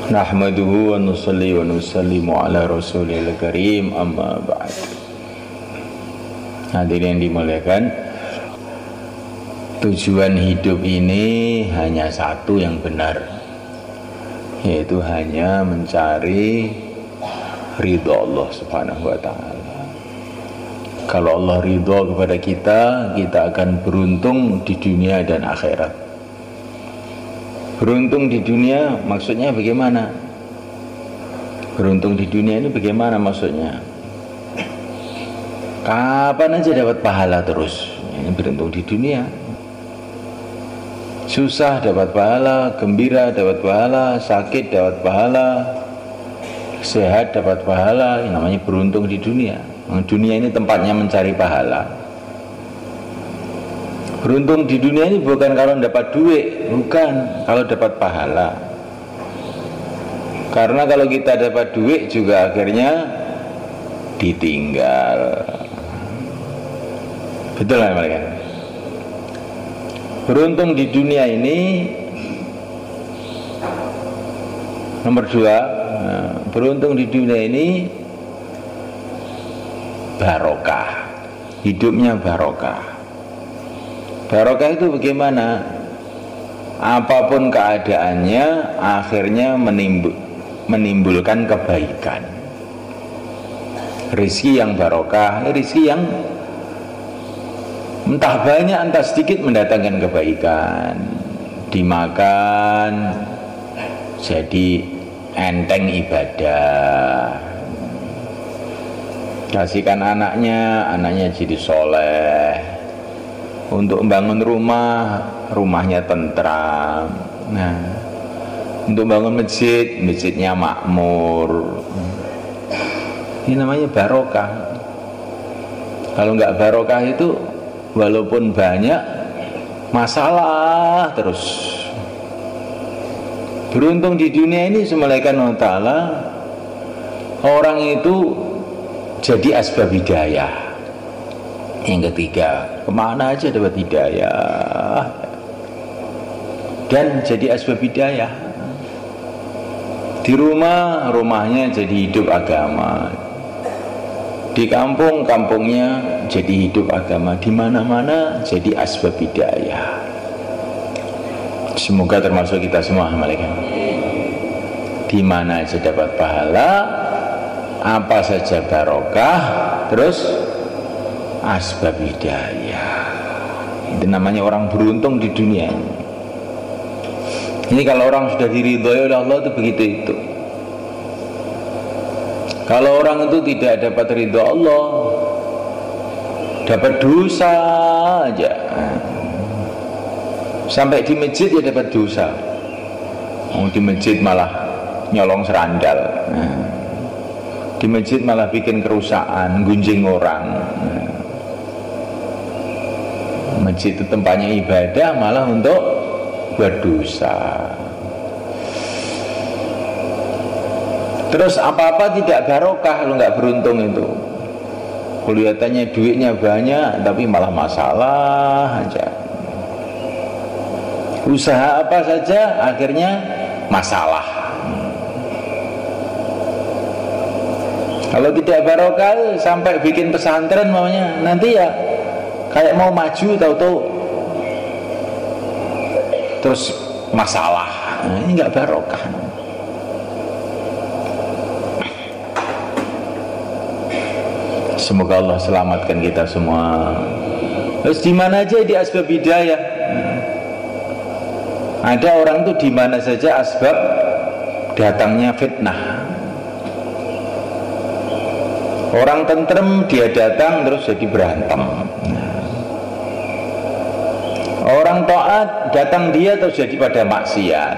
Nahmaduhu wa nusalli wa nusallimu ala rasulil karim, amma ba'd. Hadirin yang dimuliakan, tujuan hidup ini hanya satu yang benar, yaitu hanya mencari ridha Allah subhanahu wa ta'ala. Kalau Allah ridha kepada kita, kita akan beruntung di dunia dan akhirat. Beruntung di dunia maksudnya bagaimana? Beruntung di dunia ini bagaimana maksudnya? Kapan aja dapat pahala terus. Ini beruntung di dunia. Susah dapat pahala, gembira dapat pahala, sakit dapat pahala, sehat dapat pahala. Ini namanya beruntung di dunia. Dunia ini tempatnya mencari pahala. Beruntung di dunia ini bukan kalau dapat duit, bukan, kalau dapat pahala. Karena kalau kita dapat duit juga akhirnya ditinggal. Betul lah mereka. Beruntung di dunia ini nomor 2, beruntung di dunia ini barokah, hidupnya barokah. Barokah itu bagaimana? Apapun keadaannya akhirnya menimbulkan kebaikan. Rizki yang barokah, rizki yang entah banyak entah sedikit mendatangkan kebaikan. Dimakan jadi enteng ibadah. Kasihkan anaknya jadi soleh. Untuk membangun rumah, rumahnya tentram. Nah, untuk bangun masjid, masjidnya makmur. Ini namanya barokah. Kalau nggak barokah itu, walaupun banyak masalah terus. Beruntung di dunia ini semulaikan Allah Ta'ala, orang itu jadi asbab hidayah. Yang ketiga, kemana aja dapat hidayah dan jadi asbab hidayah. Di rumah, rumahnya jadi hidup agama. Di kampung, kampungnya jadi hidup agama. Di mana-mana jadi asbab hidayah. Semoga termasuk kita semua, malaikat. Di mana aja dapat pahala, apa saja barokah, terus asbab hidayah. Itu namanya orang beruntung di dunia ini. Ini kalau orang sudah diridhoi oleh Allah itu begitu itu. Kalau orang itu tidak dapat ridho Allah, dapat dosa aja. Sampai di masjid ya dapat dosa. Di masjid malah nyolong serandal. Di masjid malah bikin kerusakan, gunjing orang. Masjid itu tempatnya ibadah, malah untuk berdosa. Terus apa-apa tidak barokah kalau nggak beruntung itu. Kelihatannya duitnya banyak, tapi malah masalah aja. Usaha apa saja akhirnya masalah. Kalau tidak barokah sampai bikin pesantren maunya nanti ya kayak mau maju tahu-tahu terus masalah. Nah, ini nggak barokah. Semoga Allah selamatkan kita semua. Terus di mana aja di asbab hidayah. Ada orang tuh di mana saja asbab datangnya fitnah. Orang tentrem dia datang terus jadi berantem. Orang taat datang dia terus jadi pada maksiat.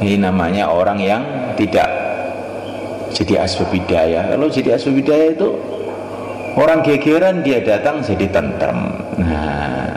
Ini namanya orang yang tidak jadi asbab hidayah. Kalau jadi asbab hidayah itu orang gegeran dia datang jadi tentrem. Nah,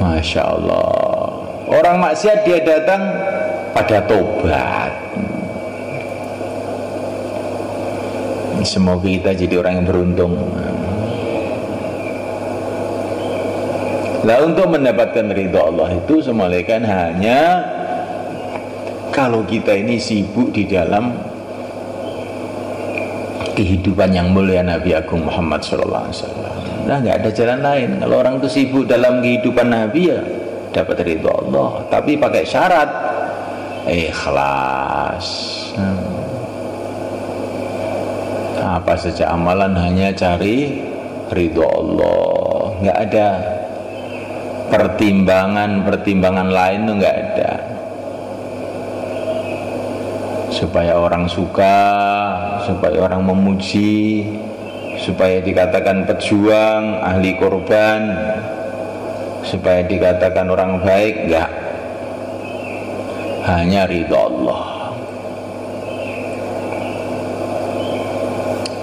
Masya Allah. Orang maksiat dia datang pada tobat. Semoga kita jadi orang yang beruntung. Nah, untuk mendapatkan ridha Allah itu semulaikan hanya Kalau kita ini sibuk di dalam kehidupan yang mulia Nabi Agung Muhammad SAW, nah nggak ada jalan lain. Kalau orang itu sibuk dalam kehidupan Nabi, ya dapat ridho Allah, tapi pakai syarat ikhlas. Apa saja amalan hanya cari ridho Allah, nggak ada pertimbangan lain tuh nggak ada. Supaya orang suka, supaya orang memuji, supaya dikatakan pejuang, ahli korban, supaya dikatakan orang baik, enggak. Hanya ridho Allah.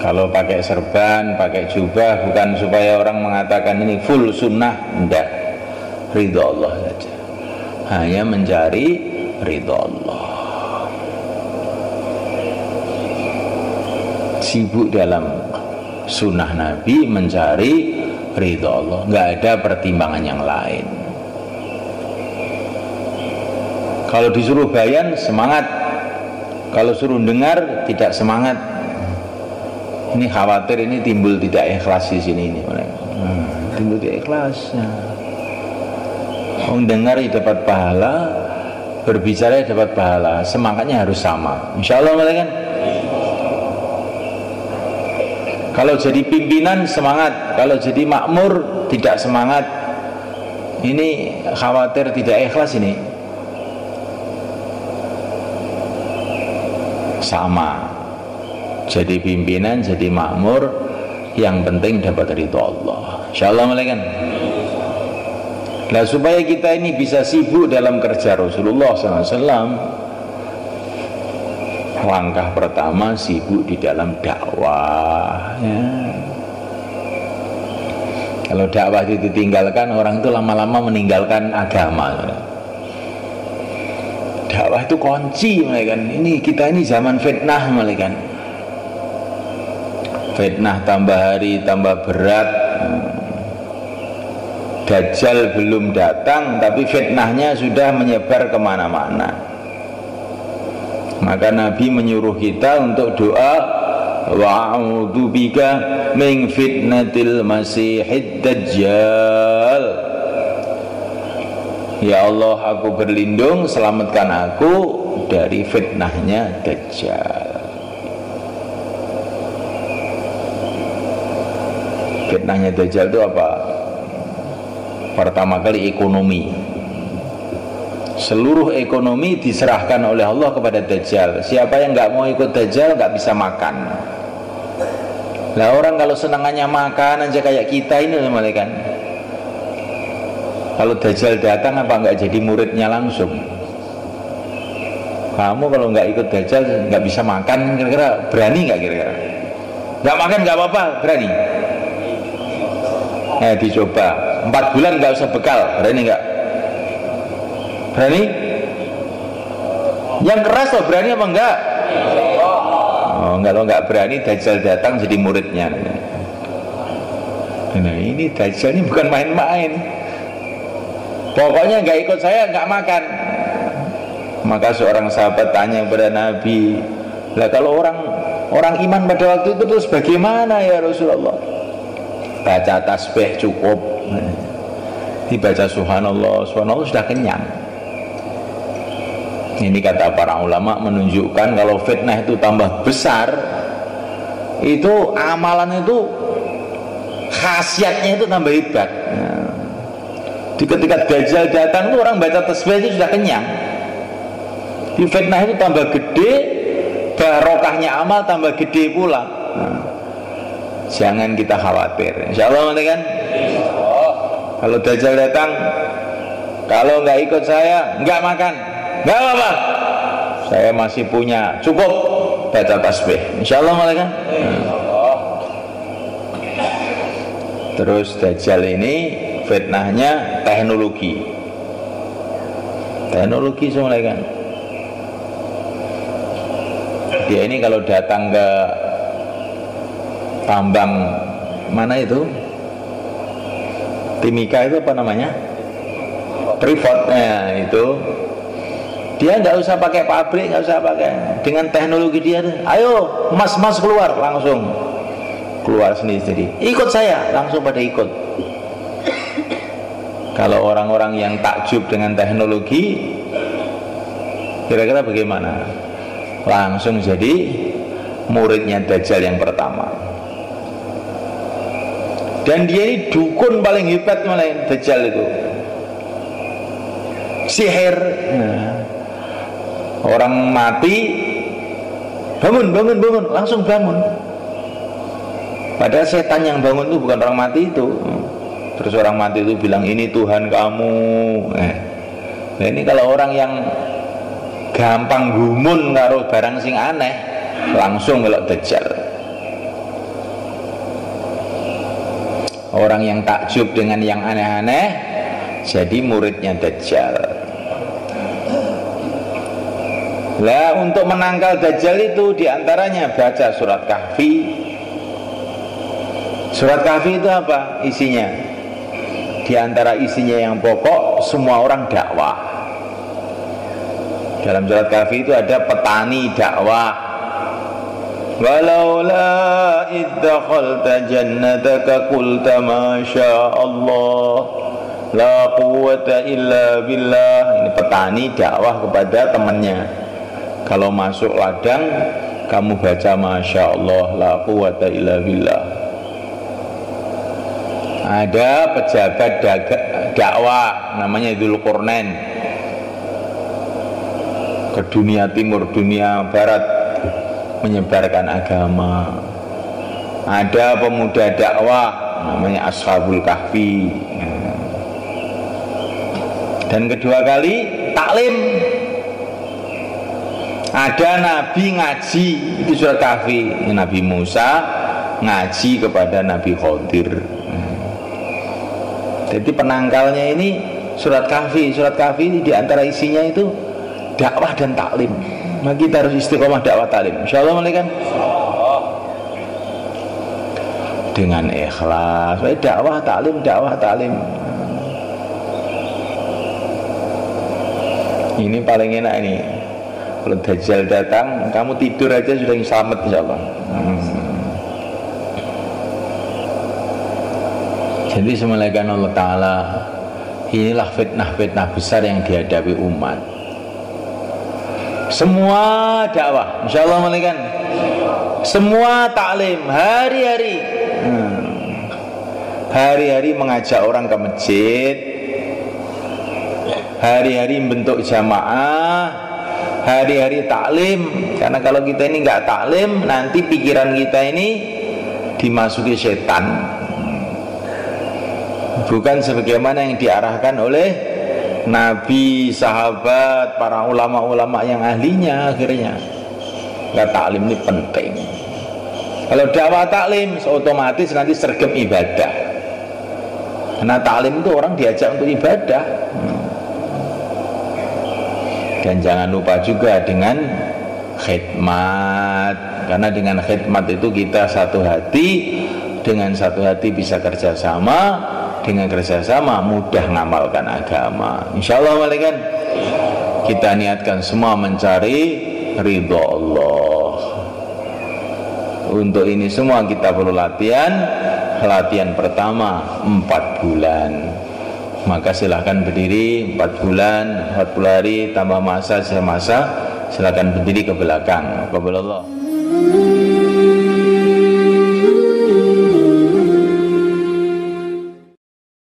Kalau pakai serban, pakai jubah, bukan supaya orang mengatakan ini full sunnah, enggak. Ridho Allah saja. Hanya mencari ridho Allah. Sibuk dalam sunnah Nabi, mencari ridho Allah, nggak ada pertimbangan yang lain. Kalau disuruh bayan semangat, kalau suruh dengar tidak semangat. Ini khawatir ini timbul tidak ikhlas di sini ini. Timbul tidak ikhlas. Orang dengar dapat pahala, berbicara dapat pahala, semangatnya harus sama. Insya Allah kan. Kalau jadi pimpinan semangat, kalau jadi makmur tidak semangat. Ini khawatir tidak ikhlas ini. Sama. Jadi pimpinan, jadi makmur, yang penting dapat ridho Allah. Insyaallah kan. Nah, supaya kita ini bisa sibuk dalam kerja Rasulullah SAW, langkah pertama sibuk di dalam dakwah ya. Kalau dakwah itu ditinggalkan, orang itu lama-lama meninggalkan agama. Dakwah itu kunci kan. Ini kita ini zaman fitnah kan. Fitnah tambah hari tambah berat. Dajjal belum datang tapi fitnahnya sudah menyebar kemana-mana. Maka Nabi menyuruh kita untuk doa, wa'udzu bika min fitnatil masihid dajjal. Ya Allah, aku berlindung, selamatkan aku dari fitnahnya Dajjal. Fitnahnya Dajjal itu apa? Pertama kali ekonomi. Seluruh ekonomi diserahkan oleh Allah kepada Dajjal. Siapa yang nggak mau ikut Dajjal nggak bisa makan. Lah orang kalau senangannya makan aja kayak kita ini kan. Kalau Dajjal datang apa nggak jadi muridnya langsung? Kamu kalau nggak ikut Dajjal nggak bisa makan, kira-kira berani nggak kira-kira? Nggak makan nggak apa-apa, berani? Dicoba 4 bulan nggak usah bekal, berani nggak? Berani? Yang keras loh, berani apa enggak? Oh, kalau enggak berani Dajjal datang jadi muridnya. Nah, ini Dajjal ini bukan main-main. Pokoknya enggak ikut saya enggak makan. Maka seorang sahabat tanya kepada Nabi, "Lah kalau orang iman pada waktu itu terus bagaimana ya Rasulullah?" Baca tasbih cukup. Dibaca subhanallah, subhanallah sudah kenyang. Ini kata para ulama menunjukkan kalau fitnah itu tambah besar, itu amalan itu khasiatnya itu tambah hebat. Di ketika Dajjal datang itu orang baca tasbih itu sudah kenyang. Di fitnah itu tambah gede, barokahnya amal tambah gede pula. Jangan kita khawatir. Insyaallah kan. Kalau Dajjal datang, kalau nggak ikut saya nggak makan. Gak apa-apa, saya masih punya cukup baca tasbih. Insyaallah malah kan. Terus Dajjal ini fitnahnya teknologi semua kan. Dia ini kalau datang ke tambang mana itu, Timika itu apa namanya, Freeport, itu Dia nggak usah pakai pabrik, nggak usah pakai, dengan teknologi dia, ayo mas keluar, langsung keluar sendiri. Ikut saya, langsung pada ikut. Kalau orang-orang yang takjub dengan teknologi, kira-kira bagaimana? Langsung jadi muridnya Dajjal yang pertama. Dan dia ini dukun paling hebat malah Dajjal itu. Sihir. Orang mati, bangun, langsung bangun. Padahal setan yang bangun itu bukan orang mati itu. Terus orang mati itu bilang, ini Tuhan kamu. Nah ini kalau orang yang gampang gumun karo barang sing aneh, langsung melok Dajjal. Orang yang takjub dengan yang aneh-aneh jadi muridnya Dajjal. Lah untuk menangkal Dajjal itu diantaranya baca surat Kahfi. Surat Kahfi itu apa isinya? Di antara isinya yang pokok, semua orang dakwah. Dalam surat Kahfi itu ada petani dakwah. Walaula iddakhalta jannataka qulta masya Allah la quwwata illa billah. Ini petani dakwah kepada temannya. Kalau masuk ladang, kamu baca masya Allah la quwwata illa billah. Ada pejabat dakwah namanya Dzulqarnain ke dunia timur, dunia barat, menyebarkan agama. Ada pemuda dakwah namanya Ashabul Kahfi. Dan kedua kali taklim. Ada nabi ngaji, itu surat Kahfi. Nabi Musa ngaji kepada Nabi Khidir. Jadi penangkalnya ini surat Kahfi. Surat Kahfi ini diantara isinya itu dakwah dan taklim. Maka kita harus istiqomah dakwah taklim. Insyaallah kan? Dengan ikhlas. Dakwah taklim. Ini paling enak ini. Kalau Dajjal datang, kamu tidur aja sudah selamat insyaallah. Jadi semulaikan Allah Ta'ala, inilah fitnah-fitnah besar yang dihadapi umat. Semua dakwah, insyaallah malaikan. Semua taklim, hari-hari. Hari-hari mengajak orang ke masjid, hari-hari bentuk jamaah, hari-hari taklim. Karena kalau kita ini nggak taklim, nanti pikiran kita ini dimasuki setan. Bukan sebagaimana yang diarahkan oleh Nabi, sahabat, para ulama-ulama yang ahlinya. Akhirnya nggak, taklim ini penting. Kalau dakwah taklim otomatis nanti sergap ibadah. Karena taklim itu orang diajak untuk ibadah. Dan jangan lupa juga dengan khidmat. Karena dengan khidmat itu kita satu hati. Dengan satu hati bisa kerjasama. Dengan kerjasama mudah ngamalkan agama. Insyaallah malaikat, kita niatkan semua mencari ridho Allah. Untuk ini semua kita perlu latihan. Latihan pertama 4 bulan. Maka silahkan berdiri 4 bulan, 40 hari tambah masa, silahkan berdiri ke belakang. Qabalallah.